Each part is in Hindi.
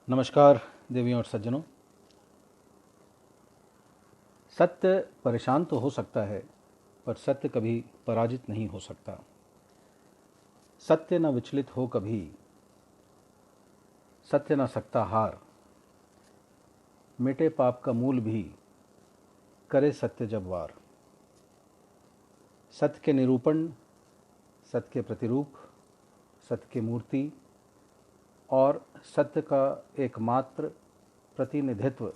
नमस्कार देवियों और सज्जनों। सत्य परेशान तो हो सकता है, पर सत्य कभी पराजित नहीं हो सकता। सत्य न विचलित हो कभी, सत्य न सकता हार। मिटे पाप का मूल भी, करे सत्य जब वार। सत्य के निरूपण, सत्य के प्रतिरूप, सत्य की मूर्ति और सत्य का एकमात्र प्रतिनिधित्व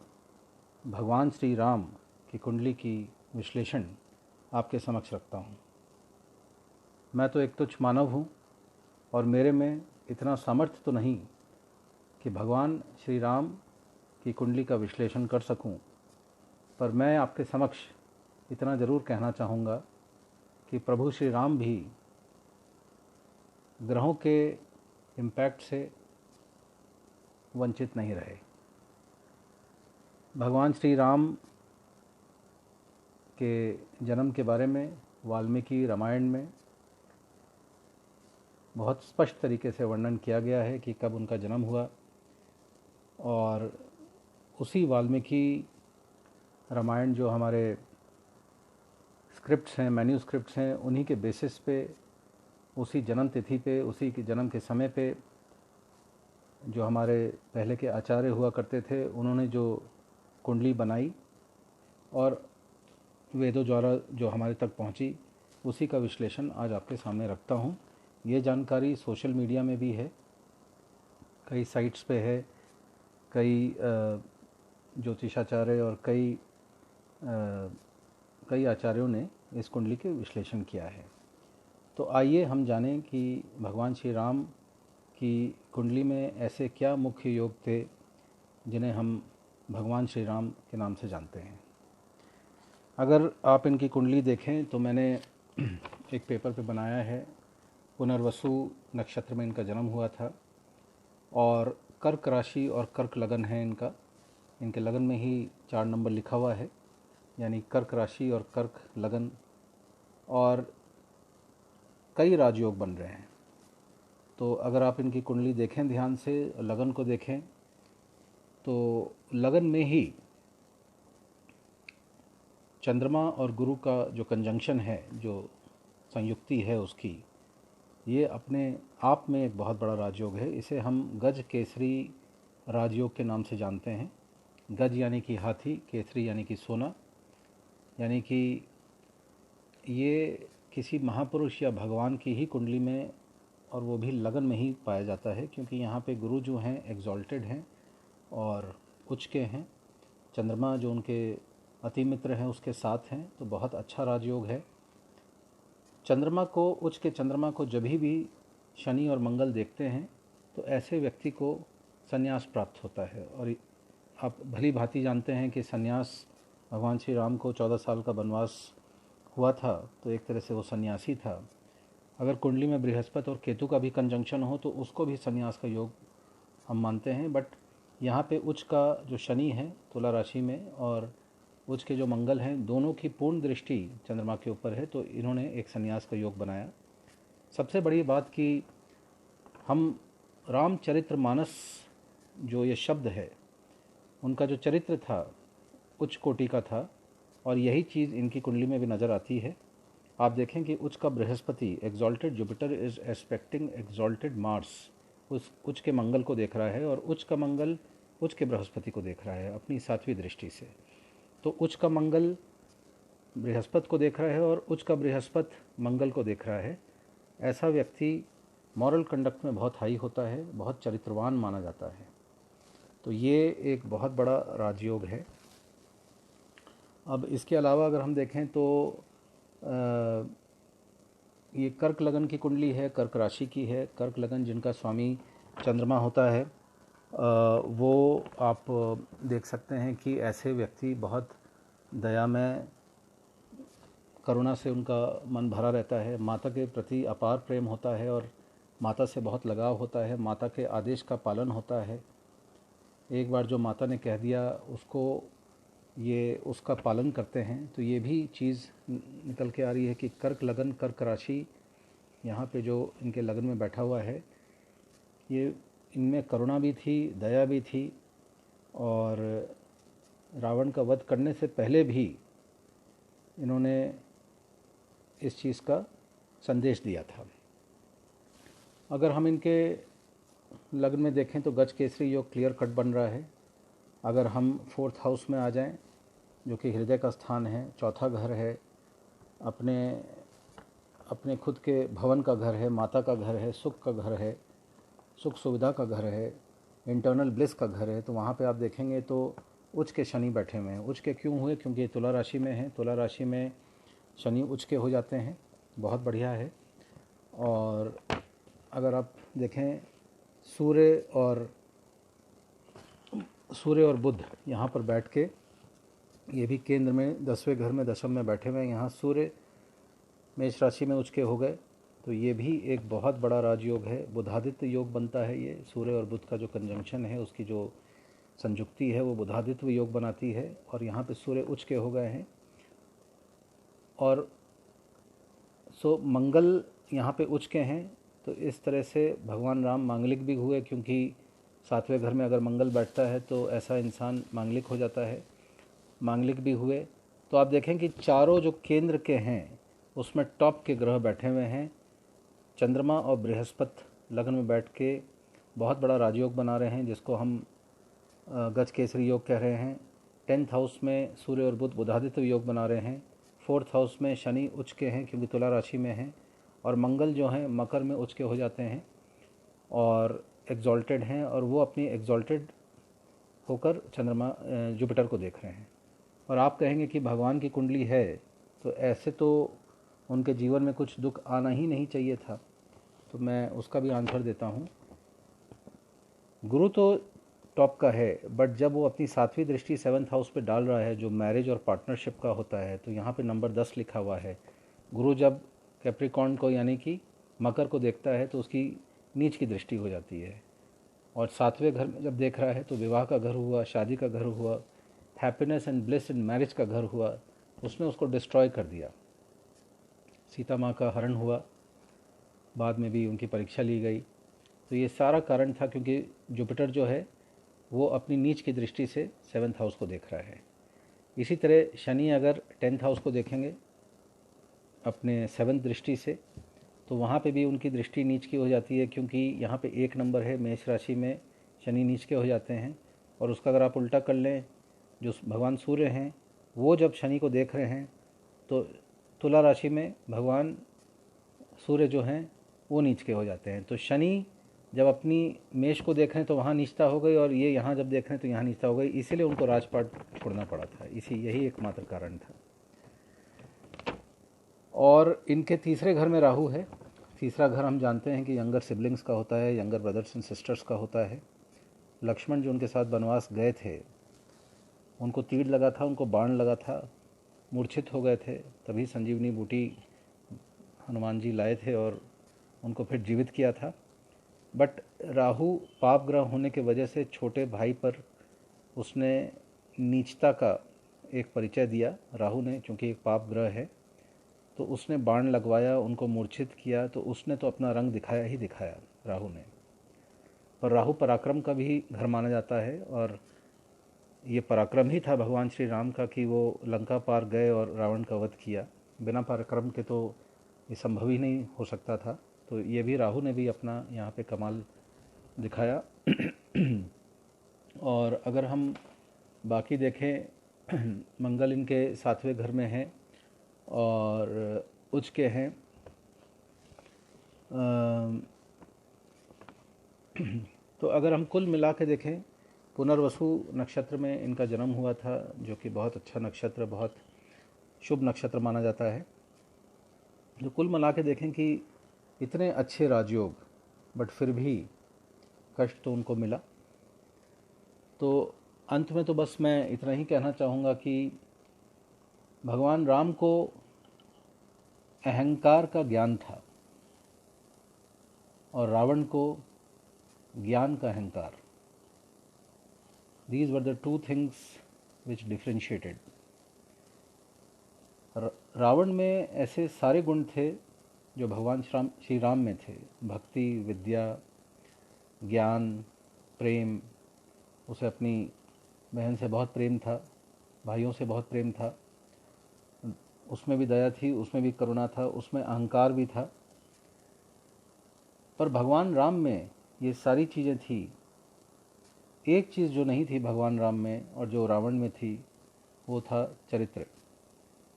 भगवान श्री राम की कुंडली की विश्लेषण आपके समक्ष रखता हूँ। मैं तो एक तुच्छ मानव हूँ और मेरे में इतना सामर्थ्य तो नहीं कि भगवान श्री राम की कुंडली का विश्लेषण कर सकूं, पर मैं आपके समक्ष इतना ज़रूर कहना चाहूँगा कि प्रभु श्री राम भी ग्रहों के इम्पैक्ट से वंचित नहीं रहे। भगवान श्री राम के जन्म के बारे में वाल्मीकि रामायण में बहुत स्पष्ट तरीके से वर्णन किया गया है कि कब उनका जन्म हुआ, और उसी वाल्मीकि रामायण जो हमारे स्क्रिप्ट्स हैं, मैन्यूस्क्रिप्ट्स हैं, उन्हीं के बेसिस पे, उसी जन्म तिथि पे, उसी के जन्म के समय पे जो हमारे पहले के आचार्य हुआ करते थे, उन्होंने जो कुंडली बनाई और वेदों द्वारा जो हमारे तक पहुंची, उसी का विश्लेषण आज आपके सामने रखता हूं। ये जानकारी सोशल मीडिया में भी है, कई साइट्स पे है, कई ज्योतिषाचार्य और कई आचार्यों ने इस कुंडली के विश्लेषण किया है। तो आइए हम जानें कि भगवान श्री राम की कुंडली में ऐसे क्या मुख्य योग थे जिन्हें हम भगवान श्री राम के नाम से जानते हैं। अगर आप इनकी कुंडली देखें तो मैंने एक पेपर पे बनाया है। पुनर्वसु नक्षत्र में इनका जन्म हुआ था और कर्क राशि और कर्क लगन है इनका। इनके लगन में ही 4 नंबर लिखा हुआ है, यानी कर्क राशि और कर्क लगन, और कई राजयोग बन रहे हैं। तो अगर आप इनकी कुंडली देखें ध्यान से, लगन को देखें, तो लगन में ही चंद्रमा और गुरु का जो कंजंक्शन है, जो संयुक्ति है उसकी, ये अपने आप में एक बहुत बड़ा राजयोग है। इसे हम गज केसरी राजयोग के नाम से जानते हैं। गज यानी कि हाथी, केसरी यानी कि सोना, यानी कि ये किसी महापुरुष या भगवान की ही कुंडली में, और वो भी लगन में ही पाया जाता है, क्योंकि यहाँ पे गुरु जो हैं एग्जॉल्टेड हैं और उच्च के हैं। चंद्रमा जो उनके अति मित्र हैं उसके साथ हैं, तो बहुत अच्छा राजयोग है। चंद्रमा को, उच्च के चंद्रमा को जब भी शनि और मंगल देखते हैं तो ऐसे व्यक्ति को संन्यास प्राप्त होता है। और आप भली भांति जानते हैं कि संन्यास, भगवान श्री राम को 14 साल का वनवास हुआ था, तो एक तरह से वो सन्यासी था। अगर कुंडली में बृहस्पति और केतु का भी कंजंक्शन हो तो उसको भी संन्यास का योग हम मानते हैं। बट यहाँ पे उच्च का जो शनि है तुला राशि में और उच्च के जो मंगल हैं, दोनों की पूर्ण दृष्टि चंद्रमा के ऊपर है, तो इन्होंने एक संन्यास का योग बनाया। सबसे बड़ी बात कि हम रामचरितमानस जो ये शब्द है, उनका जो चरित्र था उच्च कोटि का था, और यही चीज़ इनकी कुंडली में भी नज़र आती है। आप देखें कि उच्च का Brihaspati, exalted Jupiter is expecting exalted Mars, उस उच्च के मंगल को देख रहा है, और उच्च का मंगल उच्च के बृहस्पति को देख रहा है अपनी 7वीं दृष्टि से। तो उच्च का मंगल बृहस्पति को देख रहा है और उच्च का बृहस्पति मंगल को देख रहा है। ऐसा व्यक्ति मॉरल कंडक्ट में बहुत हाई होता है, बहुत चरित्रवान माना जाता है। तो ये एक बहुत बड़ा राजयोग है। अब इसके अलावा अगर हम देखें तो ये कर्क लगन की कुंडली है, कर्क राशि की है। कर्क लगन जिनका स्वामी चंद्रमा होता है, वो आप देख सकते हैं कि ऐसे व्यक्ति बहुत दयामय, करुणा से उनका मन भरा रहता है, माता के प्रति अपार प्रेम होता है और माता से बहुत लगाव होता है, माता के आदेश का पालन होता है। एक बार जो माता ने कह दिया उसको ये उसका पालन करते हैं। तो ये भी चीज़ निकल के आ रही है कि कर्क लगन, कर्क राशि यहाँ पे जो इनके लगन में बैठा हुआ है, ये इनमें करुणा भी थी, दया भी थी, और रावण का वध करने से पहले भी इन्होंने इस चीज़ का संदेश दिया था। अगर हम इनके लग्न में देखें तो गज केसरी योग क्लियर कट बन रहा है। अगर हम 4th हाउस में आ जाएं, जो कि हृदय का स्थान है, चौथा घर है, अपने खुद के भवन का घर है, माता का घर है, सुख का घर है, सुख सुविधा का घर है, इंटरनल ब्लिस का घर है, तो वहाँ पे आप देखेंगे तो उच्च के शनि बैठे हुए हैं। उच्च के क्यों हुए? क्योंकि तुला राशि में है। तुला राशि में शनि उच्च के हो जाते हैं, बहुत बढ़िया है। और अगर आप देखें सूर्य और बुध यहाँ पर बैठ के, ये भी केंद्र में 10वें घर में दशम में बैठे हुए हैं। यहाँ सूर्य मेष राशि में उच्च के हो गए, तो ये भी एक बहुत बड़ा राजयोग है, बुधादित्य योग बनता है। ये सूर्य और बुध का जो कंजंक्शन है, उसकी जो संयुक्ति है, वो बुधादित्य योग बनाती है। और यहाँ पे सूर्य उच्च के हो गए हैं, और मंगल यहाँ पे उच्च के हैं। तो इस तरह से भगवान राम मांगलिक भी हुए, क्योंकि 7वें घर में अगर मंगल बैठता है तो ऐसा इंसान मांगलिक हो जाता है, मांगलिक भी हुए। तो आप देखें कि चारों जो केंद्र के हैं उसमें टॉप के ग्रह बैठे हुए हैं। चंद्रमा और बृहस्पति लग्न में बैठ के बहुत बड़ा राजयोग बना रहे हैं, जिसको हम गज केसरी योग कह रहे हैं। 10th हाउस में सूर्य और बुध बुधादित्य योग बना रहे हैं। 4th हाउस में शनि उच्च के हैं, क्योंकि तुला राशि में हैं, और मंगल जो हैं मकर में उच्च के हो जाते हैं और एग्जॉल्टेड हैं, और वो अपनी एग्जॉल्टेड होकर चंद्रमा जुपिटर को देख रहे हैं। और आप कहेंगे कि भगवान की कुंडली है, तो ऐसे तो उनके जीवन में कुछ दुख आना ही नहीं चाहिए था। तो मैं उसका भी आंसर देता हूँ। गुरु तो टॉप का है, बट जब वो अपनी 7वीं दृष्टि 7th हाउस पे डाल रहा है, जो मैरिज और पार्टनरशिप का होता है, तो यहाँ पे नंबर 10 लिखा हुआ है। गुरु जब कैप्रिकॉर्न को यानी कि मकर को देखता है तो उसकी नीच की दृष्टि हो जाती है। और 7वें घर में जब देख रहा है तो विवाह का घर हुआ, शादी का घर हुआ, happiness and bliss in marriage का घर हुआ, उसने उसको डिस्ट्रॉय कर दिया। सीता माँ का हरण हुआ, बाद में भी उनकी परीक्षा ली गई। तो ये सारा कारण था क्योंकि जुपिटर जो है वो अपनी नीच की दृष्टि से 7th हाउस को देख रहा है। इसी तरह शनि अगर 10th हाउस को देखेंगे अपने 7th दृष्टि से, तो वहाँ पे भी उनकी दृष्टि नीच की हो जाती है, क्योंकि यहाँ पे 1 नंबर है, मेष राशि में शनि नीच के हो जाते हैं। और उसका अगर आप उल्टा कर लें, जो भगवान सूर्य हैं वो जब शनि को देख रहे हैं, तो तुला राशि में भगवान सूर्य जो हैं वो नीच के हो जाते हैं। तो शनि जब अपनी मेष को देख रहे हैं तो वहाँ नीचता हो गई, और ये यहाँ जब देख रहे हैं तो यहाँ नीचता हो गई, इसीलिए उनको राजपाट छोड़ना पड़ा था। यही एकमात्र कारण था। और इनके तीसरे घर में राहु है। तीसरा घर हम जानते हैं कि यंगर सिबलिंग्स का होता है, यंगर ब्रदर्स एंड सिस्टर्स का होता है। लक्ष्मण जो उनके साथ वनवास गए थे, उनको तीर लगा था, उनको बाण लगा था, मूर्छित हो गए थे, तभी संजीवनी बूटी हनुमान जी लाए थे और उनको फिर जीवित किया था। बट राहु पाप ग्रह होने के वजह से छोटे भाई पर उसने नीचता का एक परिचय दिया। राहु ने, चूँकि एक पाप ग्रह है, तो उसने बाण लगवाया, उनको मूर्छित किया। तो उसने तो अपना रंग दिखाया ही दिखाया राहु ने। पर राहु पराक्रम का भी घर माना जाता है, और ये पराक्रम ही था भगवान श्री राम का कि वो लंका पार गए और रावण का वध किया। बिना पराक्रम के तो ये संभव ही नहीं हो सकता था। तो ये भी राहु ने भी अपना यहाँ पे कमाल दिखाया। और अगर हम बाकी देखें, मंगल इनके 7वें घर में है और उच्च के हैं। तो अगर हम कुल मिला के देखें, पुनर्वसु नक्षत्र में इनका जन्म हुआ था, जो कि बहुत अच्छा नक्षत्र, बहुत शुभ नक्षत्र माना जाता है। तो कुल मिला के देखें कि इतने अच्छे राजयोग, बट फिर भी कष्ट तो उनको मिला। तो अंत में तो बस मैं इतना ही कहना चाहूँगा कि भगवान राम को अहंकार का ज्ञान था और रावण को ज्ञान का अहंकार। These were the two things which differentiated. Ravan में ऐसे सारे गुण थे जो भगवान श्री राम में थे। भक्ति, विद्या, ज्ञान, प्रेम, उसे अपनी बहन से बहुत प्रेम था, भाइयों से बहुत प्रेम था, उसमें भी दया थी, उसमें भी करुणा था, उसमें अहंकार भी था। पर भगवान राम में ये सारी चीज़ें थी। एक चीज़ जो नहीं थी भगवान राम में और जो रावण में थी, वो था चरित्र।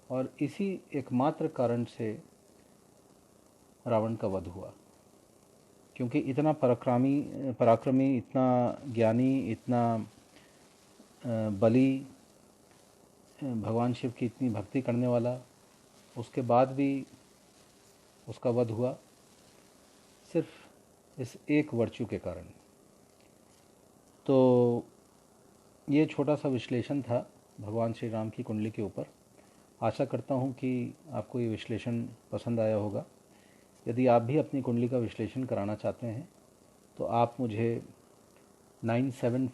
और इसी एकमात्र कारण से रावण का वध हुआ, क्योंकि इतना पराक्रमी, इतना ज्ञानी, इतना बली, भगवान शिव की इतनी भक्ति करने वाला, उसके बाद भी उसका वध हुआ सिर्फ इस एक वर्चू के कारण। तो ये छोटा सा विश्लेषण था भगवान श्री राम की कुंडली के ऊपर। आशा करता हूँ कि आपको ये विश्लेषण पसंद आया होगा। यदि आप भी अपनी कुंडली का विश्लेषण कराना चाहते हैं तो आप मुझे 97